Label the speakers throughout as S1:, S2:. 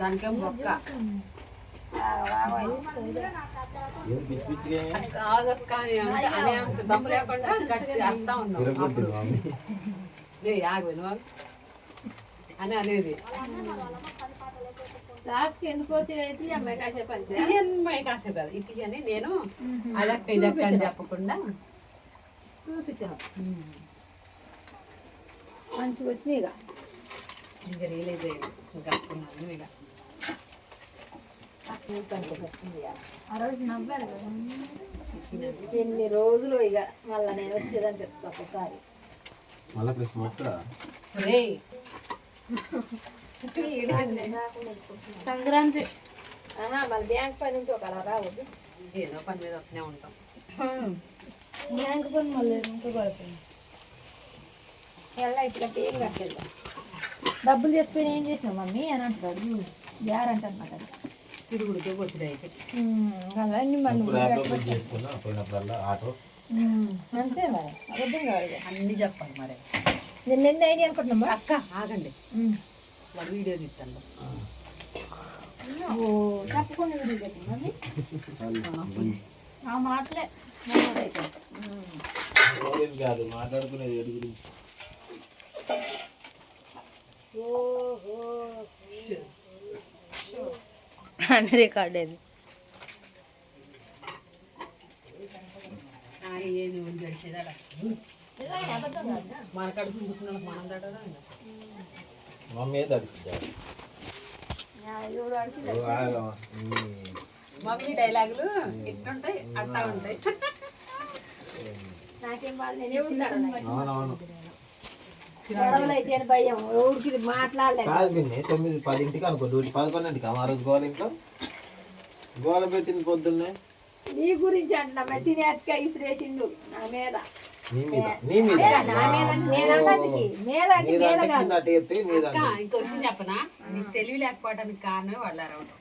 S1: దానికేం బొక్క దమ్ము లేకుండా గట్టి అర్థం ఉన్నాం అని అనేది
S2: లాస్ట్ ఎందుకో తినేది అమ్మాయి కాసేపు
S1: అమ్మాయి కాసేపు కాదు ఇది అని నేను అదక్క ఇదక్క అని చెప్పకుండా
S2: చూపించాను మంచిగా వచ్చినాయి ఇక
S1: ఇంకా రియలైజ్ అయ్యింది ఇంకా అనుకున్నాను ఇక
S2: ఆ రోజు నవ్వాడు కదా ఎన్ని రోజులు ఇక మళ్ళీ నేను వచ్చేదని చెప్తా ఒకసారి సంక్రాంతి మళ్ళీ బ్యాంక్ పని నుంచి ఒక అలా రావద్దు
S1: ఏదో పని మీద వస్తూనే ఉంటాం
S2: బ్యాంక్ పని మళ్ళీ ఇంకో పడుతుంది ఎలా ఇట్లా ఏం కట్టేది డబ్బులు చేసుకుని ఏం చేసినావు మమ్మీ అని అంటారు గ్యారంటీ అనమాట
S1: తిరుగుడికే వచ్చింది అయితే
S2: అంతే మరి అబద్ధం కాదు
S1: అన్ని చెప్పాలి మరి
S2: నేను ఎన్ని ఐడియా అనుకుంటున్నామా
S1: అక్క ఆగండి వాడు వీడియో తీస్తాను
S2: తప్పకుండా వీడియో పెట్టింది ఆ మాటలే
S3: కాదు మాట్లాడుకునేది గురించి
S2: అని రికార్డ్ అది
S1: మన కడుపు చూసుకున్నాడు మనం తడదా
S3: మమ్మీ
S1: మమ్మీ డైలాగులు ఇట్టుంటాయి అట్టా ఉంటాయి
S2: నాకేం బాధ నేనే ఉంటాను
S3: అవునవును
S2: గొడవలు అయితే భయం ఊరికి మాట్లాడలేదు
S3: 9-10 అనుకో డ్యూటీ 11 ఆ రోజు గోల ఇంట్లో గోల పెట్టింది పొద్దున్నే
S2: నీ గురించి అంటున్నా తినే అక్క ఇసిరేసిండు నా మీద
S1: ఇంకో విషయం చెప్పనా నీకు తెలివి లేకపోవడానికి కారణమే వాళ్ళు అరవడం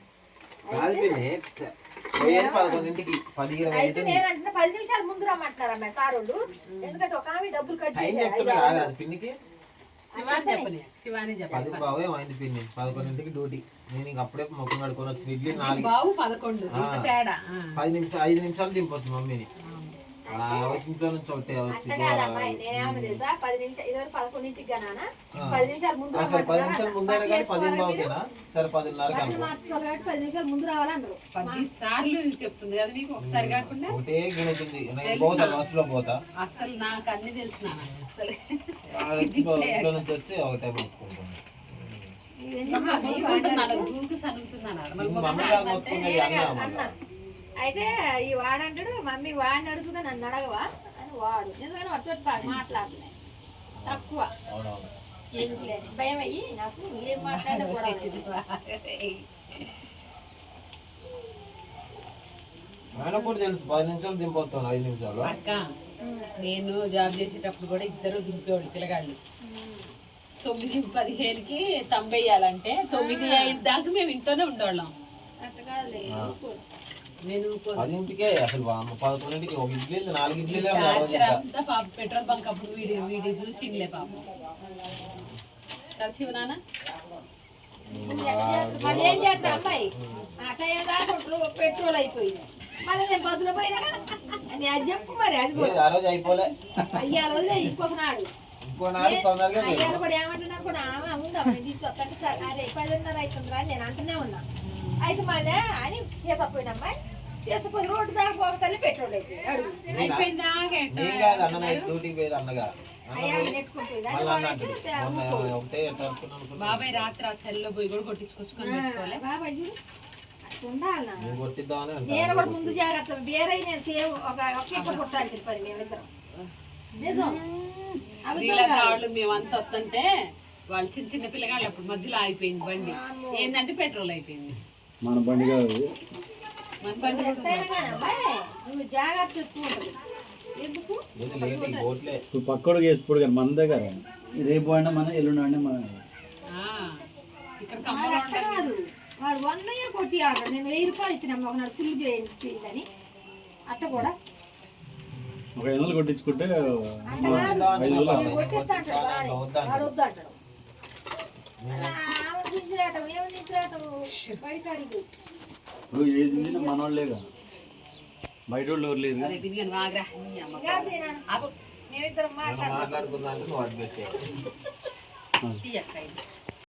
S3: 10
S2: నిమిషాలు ముందు రమ్మంటున్నారమ్మా సారోళ్ళు ఎందుకంటే ఒక ఆమె డబ్బులు కట్
S1: శివాని చెప్పని శివాని చెప్పాలి
S3: 11 డ్యూటీ నేను ఇంక అప్పుడే మొక్కం కడుకొని వచ్చి ఇడ్లీ 4
S1: బావు 11 తేడా
S3: 5 నిమిషాలు దింపొచ్చు మమ్మీని ఇంట్లో నుంచి ఒకటే వచ్చి
S2: 10 నిమిషాలు ముందు
S3: ముందైనా కానీ 10 బావుకేనా సరే 10:30
S2: ముందు రావాలన్నారు
S1: 10 సార్లు చెప్తుంది కదా నీకు ఒకసారి కాకుండా
S3: ఒకటే గినవుతుంది పోతా బస్సులో పోతా
S1: అసలు నాకు అన్ని తెలుసు అసలు
S3: ఇంట్లో నుంచి వచ్చి ఒకటే మొక్కుకుంటాను
S2: అయితే ఈ వాడంటాడు మమ్మీ వాడిని అడుగుతా నన్ను అడగవా అని వాడు ఎందుకని వాడు మాట్లాడలే తక్కువ భయం అయ్యి నాకు ఏం మాట్లాడకూడదు
S3: ఆయన కూడా తెలుసు 10 నిమిషాలు దింపొస్తాను 5 నిమిషాలు
S1: అక్క నేను జాబ్ చేసేటప్పుడు కూడా ఇద్దరు దింపేవాళ్ళు పిల్లగాళ్ళు 9:15కి తంబెయ్యాలంటే 9 దాకా మేము ఇంట్లోనే ఉండేవాళ్ళం నేను
S3: 10కే అసలు 11కి ఒక ఇడ్లీ 4 ఇడ్లీలే
S1: అంతా పాప పెట్రోల్ బంక్ అప్పుడు వీడియో చూసిందిలే పాప కలిసి నాన్న
S2: ఏం చేస్తా అమ్మాయి పెట్రోల్ అయిపోయింది మళ్ళీ నేను బస్సులో పోయినా అని అది చెప్పు మరి అది
S3: ఆ రోజు అయిపోలే
S2: అయ్యా రోజులే ఇంకొకనాడు అయ్యారు కూడా ఏమంటున్నారు కూడా ఉందాం తీసుకొస్తాంటే సార్ అరే 10:30 అవుతుందిరా నేను అంటూనే ఉన్నా అయితే మళ్ళీ అని తీసుకుపోయినమ్మా తీసుకుపోయి రోడ్డు దాకా పోగతల్లి పెట్రోల్ అయిపోయింది
S1: బాబాయ్ రాత్రి ఆ చెల్లో పోయి కూడా కొట్టించుకొచ్చుకొని
S2: బాబాయ్ చూడు నేను కూడా ముందు జాగ్రత్త వేరే నేను సేవ్ ఒక కొట్టాలి చెప్పారు మేమిద్దరం నిజం
S1: వాళ్ళు మేమంతా వస్తుంటే వాళ్ళు చిన్న చిన్న పిల్లగాళ్ళు అప్పుడు మధ్యలో ఆగిపోయింది బండి ఏంటంటే పెట్రోల్ అయిపోయింది
S4: మన బండి కాదు
S2: నువ్వు జాగ్రత్త ఎక్కువ ఉంటుంది ఎందుకు
S4: ఇప్పుడు పక్కడు చేసుకోడు కానీ మన దగ్గర రేపు అయినా మన ఎల్లుండి మన
S1: ఇక్కడ
S2: కాదు వాడు 100 కొట్టి ఆడాడు నేను 1000 రూపాయలు ఇచ్చినాము ఒకనాడు ఫుల్ చేయిందని అట్ట కూడా
S4: ఒక 500 కొట్టించుకుంటే
S2: వాడు వద్దు అంటాడు దించిరాటం ఏమి దించిరాటం బయటడికి
S4: నువ్వు ఏది తిన్నా మనోళ్ళేగా బయట వాళ్ళు ఎవరు లేదు
S1: అదే బిర్యానీ ఆగ్రా నీ అమ్మ
S2: మేమిద్దరం మాట్లాడుతున్నాం
S3: మాట్లాడుకుందా అంటే నువ్వు అడ్డు పెట్టావు
S1: తీయక్క ఇది.